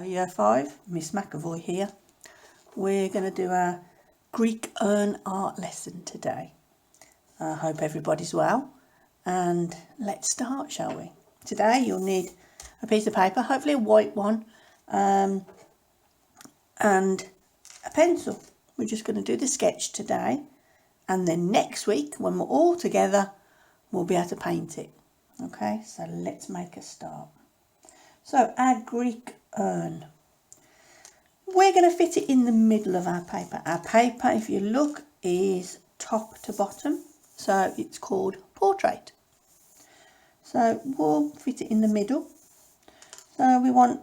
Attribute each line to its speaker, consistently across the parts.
Speaker 1: Year 5, Miss McAvoy here. We're going to do a Greek urn art lesson today. I hope everybody's well, and let's start, shall we? Today you'll need a piece of paper, hopefully a white one, and a pencil. We're just going to do the sketch today, and then next week when we're all together we'll be able to paint it. Okay, so let's make a start. So our Greek urn. We're going to fit it in the middle of our paper. Our paper, if you look, is top to bottom. So it's called portrait. So we'll fit it in the middle. So we want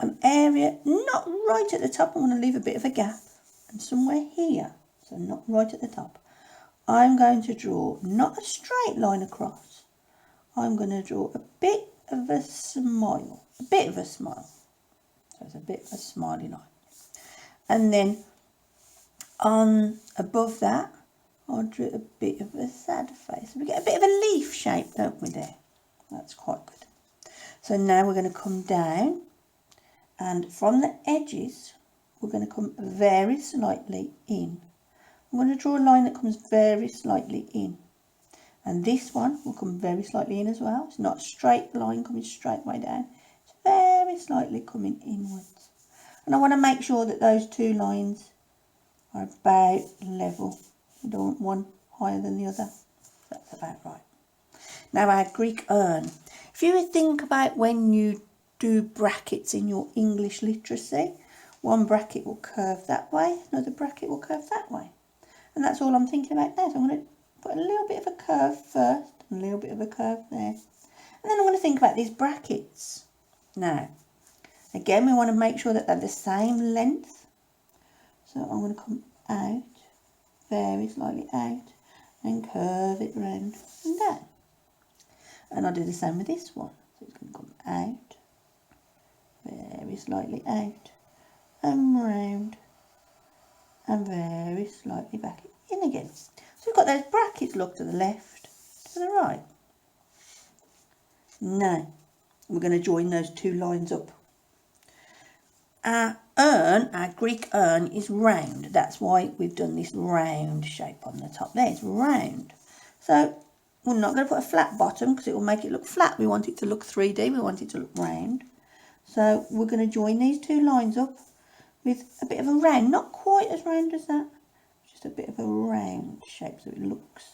Speaker 1: an area, not right at the top. I'm going to leave a bit of a gap. And somewhere here, so not right at the top, I'm going to draw not a straight line across. I'm going to draw a bit of a smile. A bit of a smile. So it's a bit of a smiley line. And then on above that, I'll draw a bit of a sad face. We get a bit of a leaf shape, don't we, there? That's quite good. So now we're going to come down, and from the edges, we're going to come very slightly in. I'm going to draw a line that comes very slightly in. And this one will come very slightly in as well. It's not a straight line coming straight way down. It's very slightly coming inwards. And I want to make sure that those two lines are about level. I don't want one higher than the other. That's about right. Now our Greek urn. If you think about when you do brackets in your English literacy, one bracket will curve that way, another bracket will curve that way. And that's all I'm thinking about now. So I'm going to put a little bit of a curve first, and a little bit of a curve there. And then I'm going to think about these brackets. Now, again, we want to make sure that they're the same length. So I'm going to come out, very slightly out, and curve it round and down. And I'll do the same with this one. So it's going to come out, very slightly out, and round, and very slightly back in again. So we've got those brackets, look to the left, to the right. Now, we're going to join those two lines up. Our urn, our Greek urn, is round. That's why we've done this round shape on the top there. It's round. So we're not going to put a flat bottom because it will make it look flat. We want it to look 3D. We want it to look round. So we're going to join these two lines up with a bit of a round. Not quite as round as that. Just a bit of a round shape so it looks.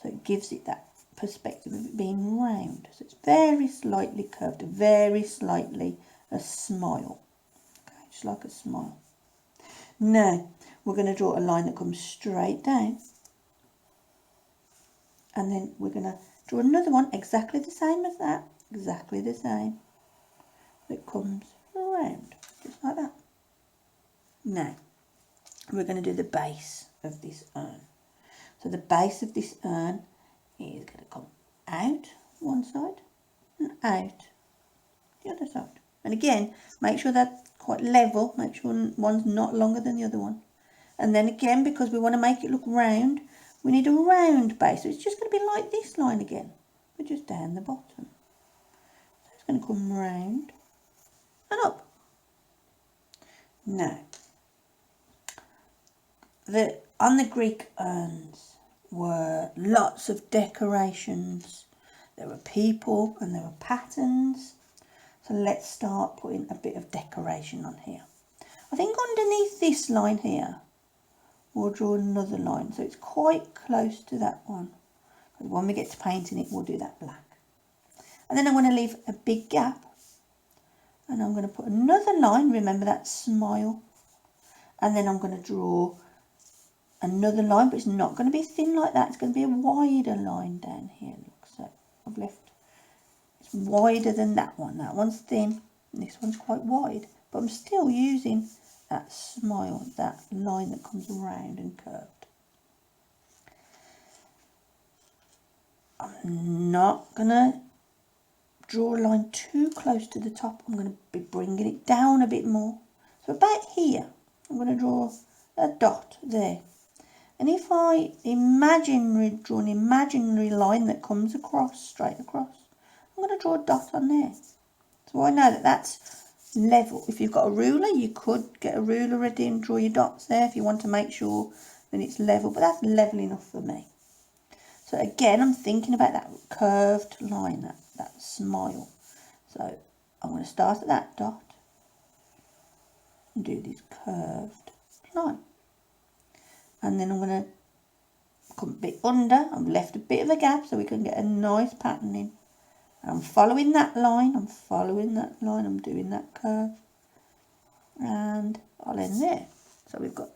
Speaker 1: So it gives it that perspective of it being round. So it's very slightly curved. Very slightly a smile. Just like a smile. Now we're going to draw a line that comes straight down, and then we're going to draw another one exactly the same as that, exactly the same, that comes around just like that. Now we're going to do the base of this urn. So the base of this urn is going to come out one side and out the other side. And again, make sure that's quite level, make sure one's not longer than the other one. And then again, because we want to make it look round, we need a round base. So it's just going to be like this line again, but just down the bottom. So it's going to come round and up. Now, on the Greek urns were lots of decorations. There were people and there were patterns. So let's start putting a bit of decoration on here. I think underneath this line here, we'll draw another line. So it's quite close to that one. Because when we get to painting it, we'll do that black. And then I'm going to leave a big gap. And I'm going to put another line. Remember that smile. And then I'm going to draw another line. But it's not going to be thin like that. It's going to be a wider line down here. Look, so I've left wider than that one. That one's thin and this one's quite wide, but I'm still using that smile, that line that comes around and curved. I'm not gonna draw a line too close to the top. I'm going to be bringing it down a bit more. So about here, I'm going to draw a dot there. And if I draw an imaginary line that comes across, straight across, I'm going to draw a dot on there. So I know that that's level. If you've got a ruler, you could get a ruler ready and draw your dots there if you want to make sure that it's level, but that's level enough for me. So again, I'm thinking about that curved line, that smile. So I'm going to start at that dot and do this curved line. And then I'm going to come a bit under. I've left a bit of a gap so we can get a nice pattern in. And I'm following that line, I'm doing that curve. And I'll end there. So we've got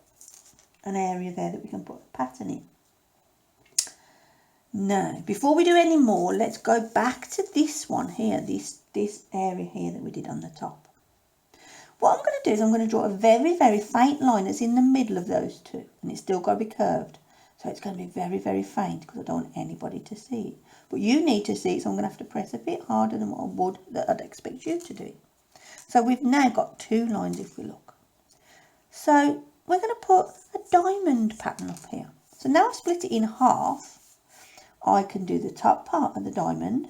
Speaker 1: an area there that we can put a pattern in. Now, before we do any more, let's go back to this one here, this area here that we did on the top. What I'm going to do is I'm going to draw a very, very faint line that's in the middle of those two, and it's still got to be curved. So it's going to be very, very faint because I don't want anybody to see it. But you need to see it, so I'm going to have to press a bit harder than what I would, that I'd expect you to do. So we've now got two lines if we look. So we're going to put a diamond pattern up here. So now I've split it in half. I can do the top part of the diamond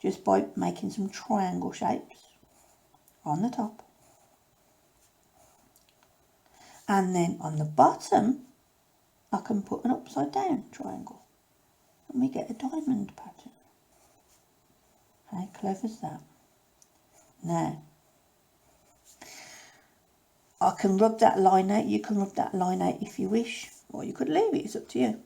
Speaker 1: just by making some triangle shapes on the top. And then on the bottom, I can put an upside down triangle. And we get a diamond pattern. How clever is that? Now, I can rub that line out. You can rub that line out if you wish. Or you could leave it. It's up to you.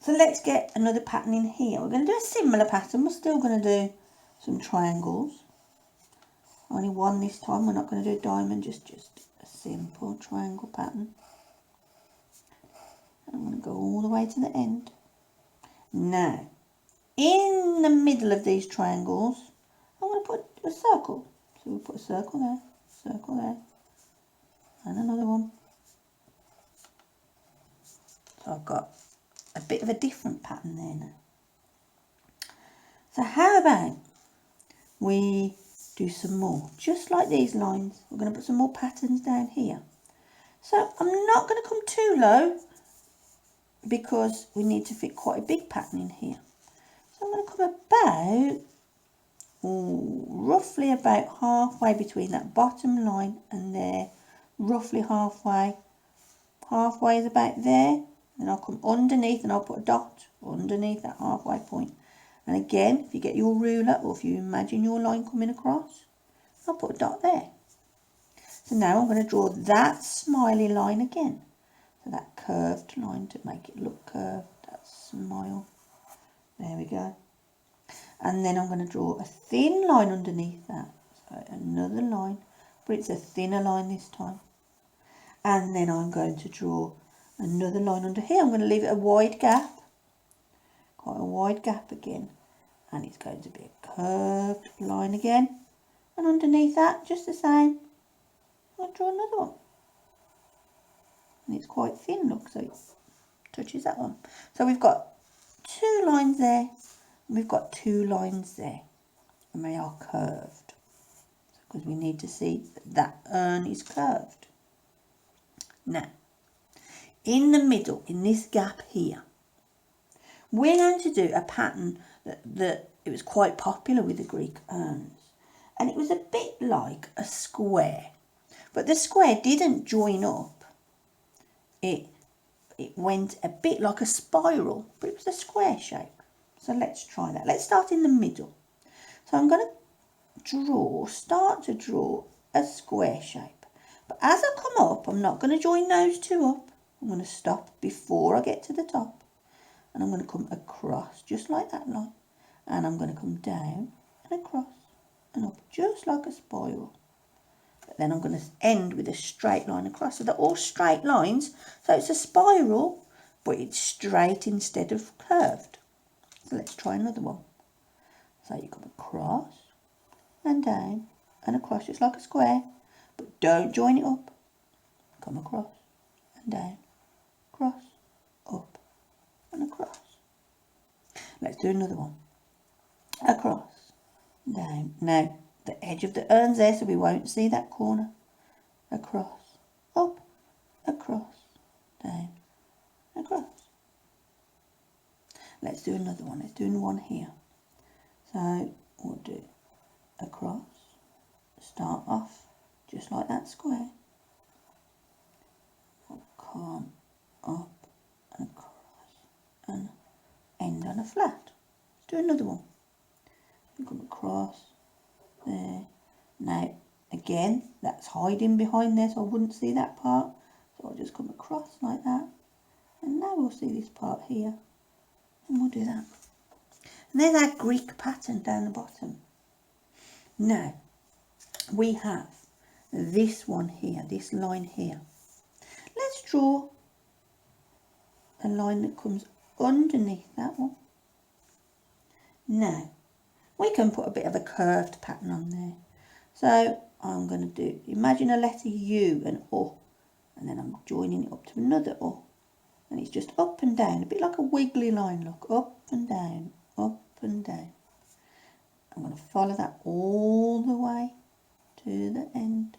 Speaker 1: So let's get another pattern in here. We're going to do a similar pattern. We're still going to do some triangles. Only one this time. We're not going to do a diamond, just a simple triangle pattern. And I'm going to go all the way to the end. Now, in the middle of these triangles, I'm going to put a circle. So we'll put a circle there, and another one. So I've got a bit of a different pattern there now. So how about we do some more, just like these lines. We're going to put some more patterns down here. So I'm not going to come too low because we need to fit quite a big pattern in here. So I'm going to come about, roughly about halfway between that bottom line and there, roughly halfway. Halfway is about there. Then I'll come underneath and I'll put a dot underneath that halfway point. And again, if you get your ruler or if you imagine your line coming across, I'll put a dot there. So now I'm going to draw that smiley line again. So that curved line to make it look curved, that smile. There we go. And then I'm going to draw a thin line underneath that. So another line, but it's a thinner line this time. And then I'm going to draw another line under here. I'm going to leave it a wide gap. Quite a wide gap again. And it's going to be a curved line again. And underneath that, just the same, I'll draw another one. And it's quite thin, look, so it touches that one. So we've got two lines there, and we've got two lines there. And they are curved. Because we need to see that urn is curved. Now, in the middle, in this gap here, we're going to do a pattern that it was quite popular with the Greek urns. And it was a bit like a square. But the square didn't join up. It went a bit like a spiral, but it was a square shape. So let's try that. Let's start in the middle. So I'm going to start to draw a square shape. But as I come up, I'm not going to join those two up. I'm going to stop before I get to the top. And I'm going to come across, just like that line. And I'm going to come down and across and up, just like a spiral. But then I'm going to end with a straight line across. So they're all straight lines. So it's a spiral, but it's straight instead of curved. So let's try another one. So you come across and down and across, just like a square. But don't join it up. Come across and down, across, up and across. Let's do another one. Across, down. Now, the edge of the urn's there, so we won't see that corner. Across, up, across, down, across. Let's do another one. Let's do one here. So we'll do across, start off just like that square. We'll come up and across and end on a flat. Let's do another one. You come across there. Now again, that's hiding behind there, so I wouldn't see that part. So I'll just come across like that. And now we'll see this part here. And we'll do that. And there's our Greek pattern down the bottom. Now, we have this one here, this line here. Let's draw a line that comes underneath that one. Now, we can put a bit of a curved pattern on there. So I'm going to do, imagine a letter U and O, and then I'm joining it up to another O. And it's just up and down, a bit like a wiggly line, look, up and down, up and down. I'm going to follow that all the way to the end.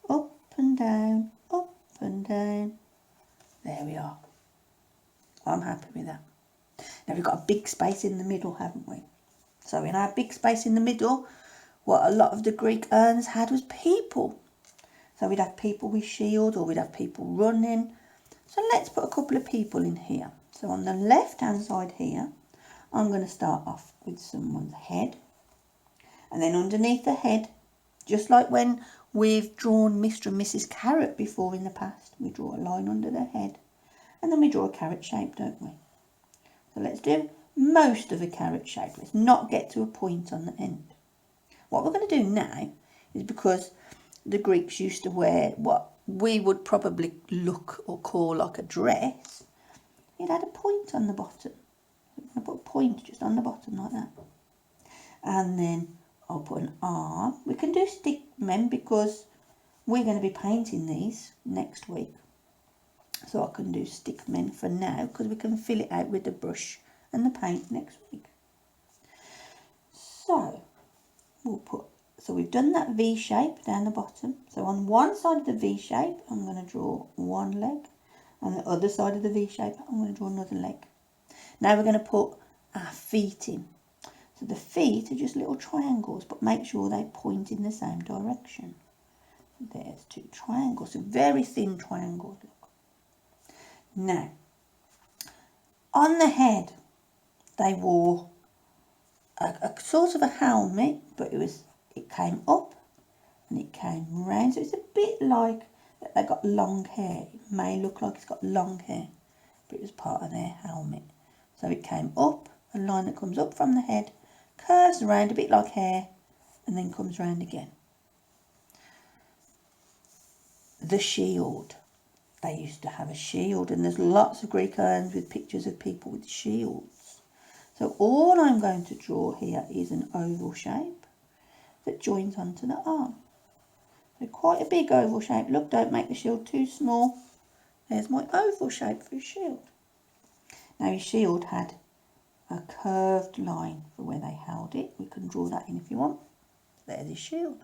Speaker 1: Up and down, up and down. There we are. I'm happy with that. Now we've got a big space in the middle, haven't we? So in our big space in the middle, what a lot of the Greek urns had was people. So we'd have people with shields, or we'd have people running. So let's put a couple of people in here. So on the left hand side here, I'm going to start off with someone's head. And then underneath the head, just like when we've drawn Mr. and Mrs. Carrot before in the past, we draw a line under the head. And then we draw a carrot shape, don't we? So let's do most of a carrot shape. Let's not get to a point on the end. What we're going to do now is, because the Greeks used to wear what we would probably look or call like a dress, it had a point on the bottom. We're going to put a point just on the bottom like that. And then I'll put an arm. We can do stick men because we're going to be painting these next week. So I can do stick men for now because we can fill it out with the brush and the paint next week. So we'll put, so we've done that V shape down the bottom. So on one side of the V shape, I'm going to draw one leg. On the other side of the V shape, I'm going to draw another leg. Now we're going to put our feet in. So the feet are just little triangles, but make sure they point in the same direction. There's two triangles, so very thin triangles. Look. Now, on the head, they wore a sort of a helmet, but it came up and it came round. So it's a bit like that they got long hair. It may look like it's got long hair, but it was part of their helmet. So it came up, a line that comes up from the head, curves around a bit like hair, and then comes round again. The shield. They used to have a shield, and there's lots of Greek urns with pictures of people with shields. So all I'm going to draw here is an oval shape that joins onto the arm. So quite a big oval shape. Look, don't make the shield too small. There's my oval shape for his shield. Now his shield had a curved line for where they held it. We can draw that in if you want. There's his shield.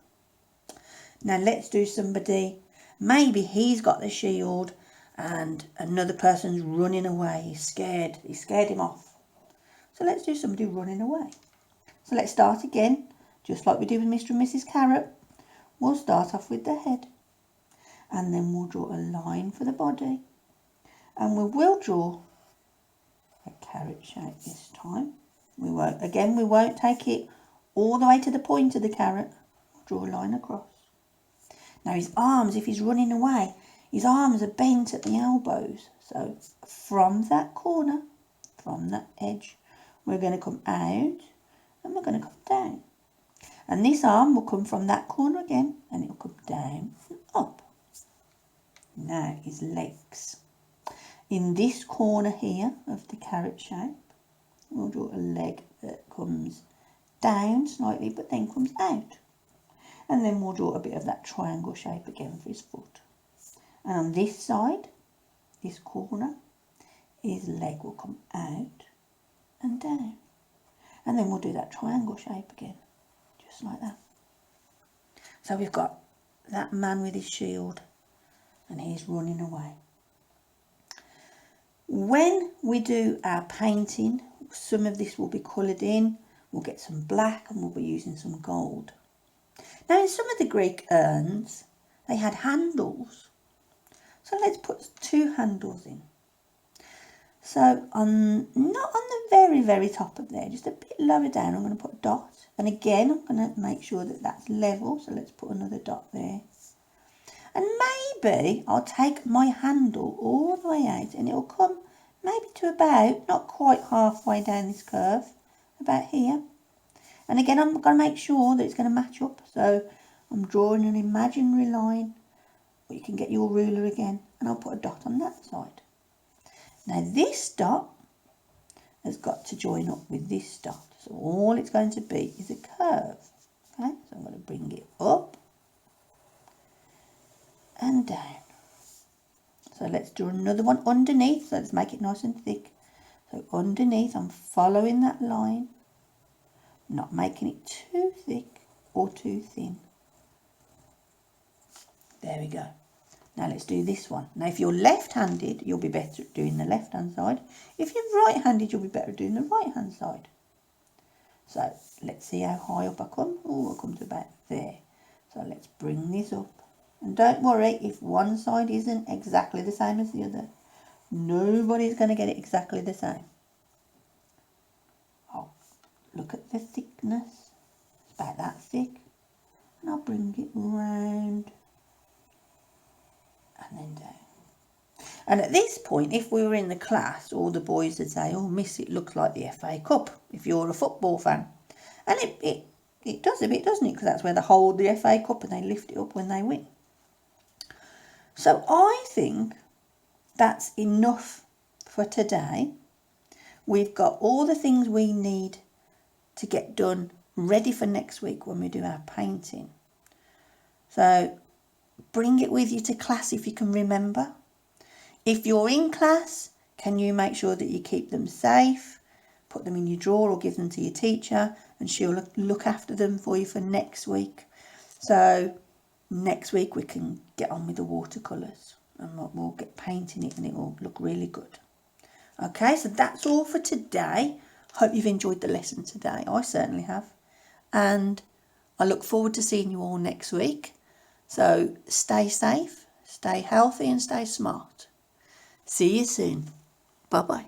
Speaker 1: Now let's do somebody, maybe he's got the shield and another person's running away. He's scared. He scared him off. So let's do somebody running away. So let's start again, just like we did with Mr. and Mrs. Carrot. We'll start off with the head. And then we'll draw a line for the body. And we will draw a carrot shape this time. We won't take it all the way to the point of the carrot. We'll draw a line across. Now his arms, if he's running away, his arms are bent at the elbows. So from that corner, from that edge, we're going to come out and we're going to come down. And this arm will come from that corner again and it'll come down and up. Now his legs. In this corner here of the carrot shape, we'll draw a leg that comes down slightly but then comes out. And then we'll draw a bit of that triangle shape again for his foot. And on this side, this corner, his leg will come out and down. And then we'll do that triangle shape again, just like that. So we've got that man with his shield and he's running away. When we do our painting, some of this will be coloured in. We'll get some black and we'll be using some gold. Now in some of the Greek urns, they had handles. So let's put 2 handles in. So not on the very, very top of there, just a bit lower down, I'm going to put a dot. And again, I'm going to make sure that that's level. So let's put another dot there. And maybe I'll take my handle all the way out and it'll come maybe to about, not quite halfway down this curve, about here. And again, I'm going to make sure that it's going to match up. So I'm drawing an imaginary line. Or you can get your ruler again and I'll put a dot on that side. Now this dot has got to join up with this dot. So all it's going to be is a curve. Okay, so I'm going to bring it up and down. So let's do another one underneath. So let's make it nice and thick. So underneath, I'm following that line, not making it too thick or too thin. There we go. Now let's do this one. Now if you're left-handed, you'll be better at doing the left-hand side. If you're right-handed, you'll be better at doing the right-hand side. So let's see how high up I come. Oh, I come to about there. So let's bring this up. And don't worry if one side isn't exactly the same as the other. Nobody's going to get it exactly the same. I'll look at the thickness. It's about that thick. And I'll bring it round and then down. And at this point, if we were in the class, all the boys would say, oh, miss, it looks like the FA Cup, if you're a football fan. And it does a bit, doesn't it? Because that's where they hold the FA Cup and they lift it up when they win. So I think that's enough for today. We've got all the things we need to get done, ready for next week when we do our painting. So bring it with you to class if you can remember. If you're in class, can you make sure that you keep them safe? Put them in your drawer or give them to your teacher and she'll look after them for you for next week. So next week we can get on with the watercolours and we'll get painting it and it will look really good. Okay, so that's all for today. Hope you've enjoyed the lesson today. I certainly have. And I look forward to seeing you all next week. So stay safe, stay healthy and stay smart. See you soon. Bye-bye.